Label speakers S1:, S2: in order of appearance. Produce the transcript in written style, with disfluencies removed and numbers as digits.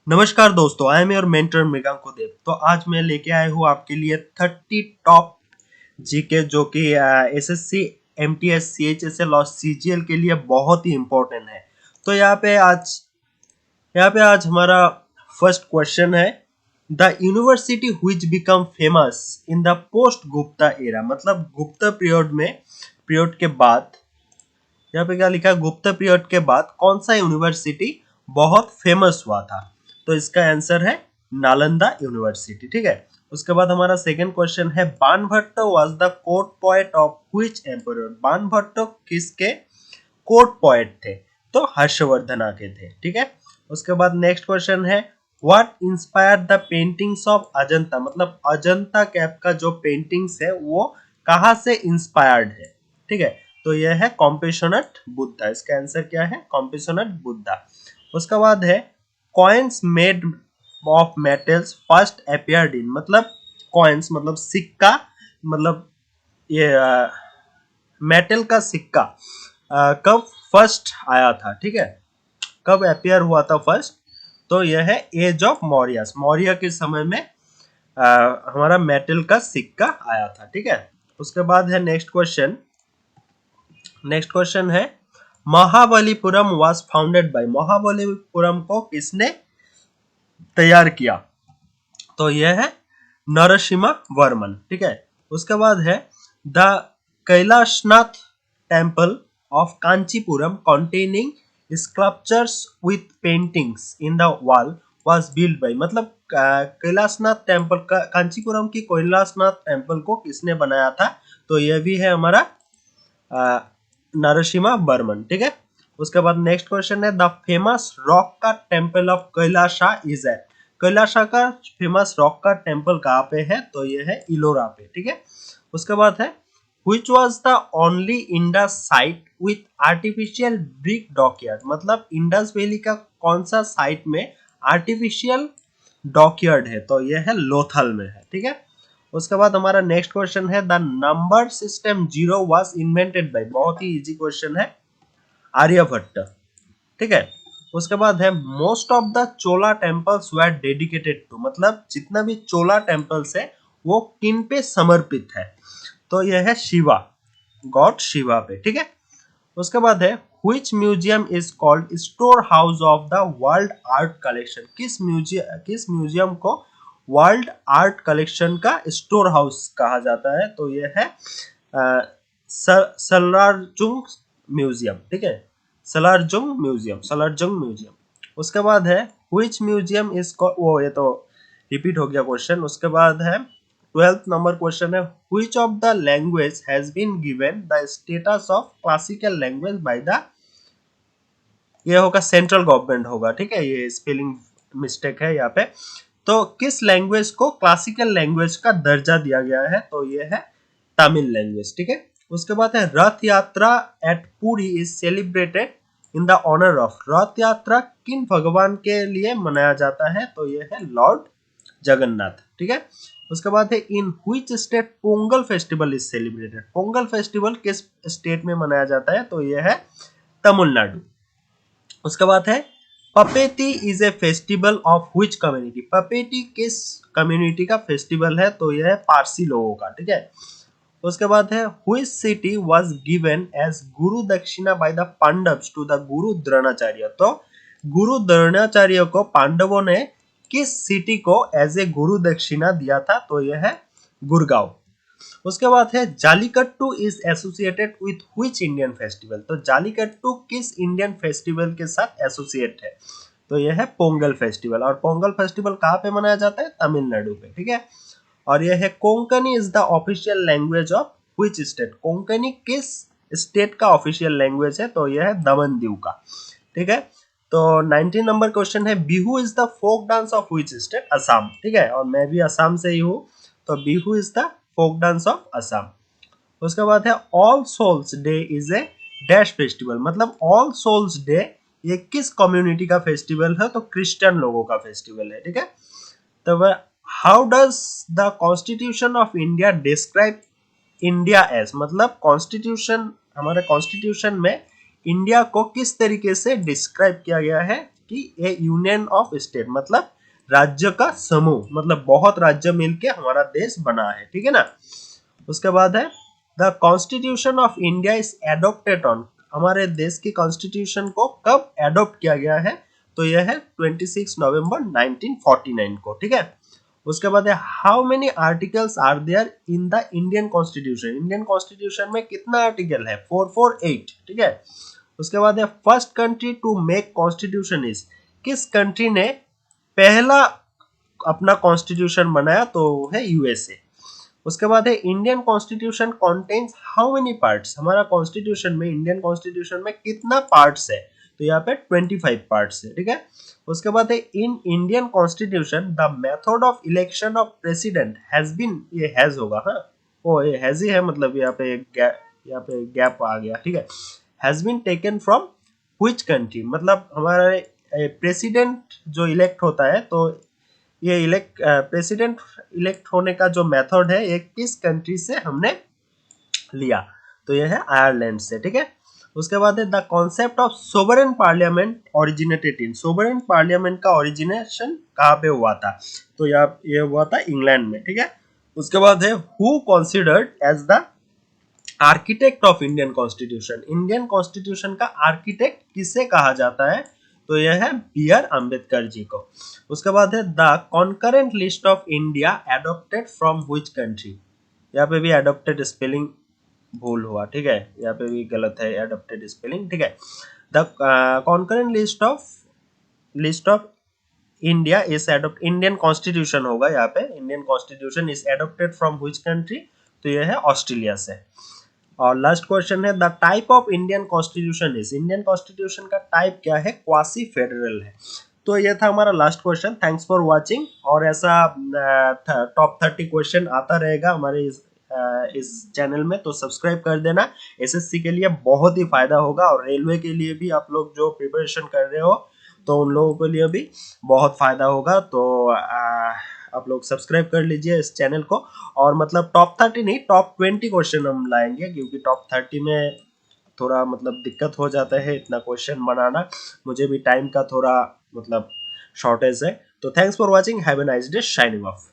S1: नमस्कार दोस्तों, I am your mentor Mrigank देव। तो आज मैं लेके आया हूँ आपके लिए 30 टॉप जीके जो कि एसएससी, एमटीएस, सीएचएसएल और सीजीएल के लिए बहुत ही इम्पोर्टेंट है। तो यहाँ पे आज हमारा फर्स्ट क्वेश्चन है, the university which become famous in the post Gupta era. मतलब गुप्ता पीरियड के बाद, यहाँ पे क्या लिखा है, गुप्त पीरियड के बाद कौन सा यूनिवर्सिटी बहुत फेमस हुआ था। तो इसका आंसर है नालंदा यूनिवर्सिटी। ठीक है। उसके बाद हमारा सेकंड क्वेश्चन है, Banabhatta was the court poet of which emperor. Banabhatta किसके कोर्ट पोएट थे? तो हर्षवर्धना के थे। ठीक है। उसके बाद नेक्स्ट क्वेश्चन है, what inspired the paintings of Ajanta. मतलब अजंता कैप का जो पेंटिंग्स है वो कहाँ से इंस्पायर्ड है? ठीक है। तो यह है कॉम्पेशनेट बुद्धा। इसका आंसर क्या है? कॉम्पेशनेट बुद्धा। उसके बाद है, coins made of metals first appeared in. मतलब कॉइन्स मतलब सिक्का, मतलब ये मेटल का सिक्का कब फर्स्ट आया था? ठीक है, कब अपियर हुआ था फर्स्ट? तो यह है एज ऑफ मौर्य। मौर्य के समय में हमारा मेटल का सिक्का आया था। ठीक है। उसके बाद है नेक्स्ट क्वेश्चन है, Mahabalipuram was founded by. Mahabalipuram को किसने तैयार किया? तो यह है नरसिम्हा वर्मन। ठीक है। उसके बाद है, the Kailashnath temple of Kanchipuram containing sculptures with paintings in the wall was build by. मतलब कैलाशनाथ टेम्पल का, कांचीपुरम की कैलाशनाथ टेम्पल को किसने बनाया था? तो यह भी है हमारा नरसिम्हा वर्मन। ठीक है। उसके बाद नेक्स्ट क्वेश्चन है, द फेमस रॉक का temple of Kailasha is at. Kailasha का फेमस रॉक का टेम्पल कहाँ पे है? तो ये है इलोरा पे। ठीक है। उसके बाद है, which was the only Indus site with artificial brick dockyard। मतलब इंडस वैली का कौन सा साइट में आर्टिफिशियल डॉकयार्ड है? तो यह है लोथल में है। ठीक है। उसके बाद हमारा नेक्स्ट क्वेश्चन है, the number system zero was invented by. बहुत ही इजी क्वेश्चन है, आर्यभट्ट। ठीक है। उसके बाद है, most of the Chola temples were dedicated to. मतलब जितना भी चोला टेम्पल्स है वो किन पे समर्पित है? तो यह है शिवा, गॉड शिवा पे। ठीक है। उसके बाद है, which museum is called store house of the world art collection. किस म्यूजियम को वर्ल्ड आर्ट कलेक्शन का स्टोर हाउस कहा जाता है? तो यह है सलारजुंग म्यूजियम। ठीक है, सलारजुंग म्यूजियम। उसके बाद है, व्हिच म्यूजियम इज वो ये तो रिपीट हो गया क्वेश्चन। उसके बाद है 12th नंबर क्वेश्चन है, which of the language has been given the status of classical language by the. ये होगा सेंट्रल गवर्नमेंट होगा। ठीक है, ये स्पेलिंग मिस्टेक है यहाँ पे। तो किस लैंग्वेज को क्लासिकल लैंग्वेज का दर्जा दिया गया है? तो ये है तमिल लैंग्वेज। ठीक है। उसके बाद है, Rath Yatra at Puri is celebrated in the honour of. Rath Yatra किन भगवान के लिए मनाया जाता है? तो ये है लॉर्ड जगन्नाथ। ठीक है। उसके बाद है, in which state Pongal festival is celebrated. Pongal festival किस स्टेट में मनाया जाता है? तो यह है तमिलनाडु। उसके बाद है, पपेटी is a festival of which community. पपेटी किस कम्युनिटी का फेस्टिवल है? तो यह है पारसी लोगों का। ठीक है। उसके बाद है, which city was given as guru dakshina by the Pandavs to the guru Dronacharya. तो गुरु द्रोणाचार्य को पांडवों ने किस सिटी को एज ए गुरु दक्षिणा दिया था? तो यह है गुड़गांव। उसके बाद है, Jallikattu is associated with which Indian festival. तो जालीकट्टू किस इंडियन फेस्टिवल के साथ एसोसिएट है? तो यह है पोंगल फेस्टिवल। और पोंगल फेस्टिवल कहाँ पे मनाया जाता है? तमिलनाडु पे। ठीक है। और यह है, Konkani is the official language of which state. Konkani किस स्टेट का ऑफिशियल लैंग्वेज है? तो यह है दमन दीव का। ठीक है। तो 19 नंबर क्वेश्चन है, Bihu is the folk dance of which state. Assam. ठीक है, और मैं भी असम से ही हूँ। तो Bihu is the folk dance of Assam. उसके बाद है, all souls day is a dash festival. मतलब ऑल सोल्स डे ये किस कम्युनिटी का फेस्टिवल है? तो क्रिश्चियन लोगों का फेस्टिवल है। ठीक है। तो वह, how does the constitution of India describe India as. मतलब कॉन्स्टिट्यूशन, हमारे कॉन्स्टिट्यूशन में इंडिया को किस तरीके से डिस्क्राइब किया गया है कि ए यूनियन ऑफ स्टेट मतलब राज्य का समूह, मतलब बहुत राज्य मिलके हमारा देश बना है, ठीक है ना। उसके बाद है the constitution of India is adopted on, हमारे देश की कॉन्स्टिट्यूशन को कब एडॉप्ट किया गया है, तो यह है 26 नवंबर 1949 को, ठीक है। उसके बाद है how many articles are there in the Indian constitution, Indian constitution में कितना आर्टिकल है, 448, ठीक है। उसके बाद है first country to make constitution is, किस कंट्री ने पहला अपना कॉन्स्टिट्यूशन बनाया, तो है यूएसए। उसके बाद है Indian constitution contains how many parts, हमारा कॉन्स्टिट्यूशन में, इंडियन कॉन्स्टिट्यूशन में कितना पार्ट्स है, तो यहाँ पे 25 पार्ट्स है, ठीक है। उसके बाद है in Indian constitution the method of election of president has been, ये हैज होगा, हाँ वो ये हैज ही है, मतलब यहाँ पे यहाँ पे गैप आ गया, ठीक है। Has been taken from which country, मतलब हमारा प्रेसिडेंट जो इलेक्ट होता है, तो ये प्रेसिडेंट इलेक्ट होने का जो मेथड है ये किस कंट्री से हमने लिया, तो ये है आयरलैंड से, ठीक है। उसके बाद है the concept of sovereign parliament originated in, sovereign parliament का ओरिजिनेशन कहाँ पे हुआ था, तो ये हुआ था इंग्लैंड में, ठीक है। उसके बाद है who considered as the architect of Indian constitution, Indian constitution का आर्किटेक्ट किसे कहा जाता है, तो यह है बी.आर. अम्बेडकर जी को। उसके बाद है the concurrent list of India adopted from which country, यहाँ पे भी एडॉप्टेड स्पेलिंग भूल हुआ, ठीक है, यहाँ पे भी गलत है एडॉप्टेड स्पेलिंग, ठीक है। The concurrent list of India is adopt, Indian constitution होगा यहाँ पे, Indian constitution is adopted from which country, तो यह है ऑस्ट्रेलिया से। और लास्ट क्वेश्चन है the type of Indian constitution is, Indian constitution का टाइप क्या है, क्वासी फेडरल है। तो ये था हमारा last question, thanks for watching. और ऐसा टॉप 30 क्वेश्चन आता रहेगा हमारे इस चैनल में, तो सब्सक्राइब कर देना, एसएससी के लिए बहुत ही फायदा होगा, और रेलवे के लिए भी आप लोग जो प्रिपरेशन कर रहे हो तो उन लोगों के लिए भी बहुत फायदा होगा। तो आप लोग सब्सक्राइब कर लीजिए इस चैनल को। और मतलब टॉप 30 नहीं, टॉप 20 क्वेश्चन हम लाएंगे, क्योंकि टॉप 30 में थोड़ा मतलब दिक्कत हो जाता है इतना क्वेश्चन बनाना, मुझे भी टाइम का थोड़ा मतलब शॉर्टेज है। तो thanks for watching, have a nice day, shining of.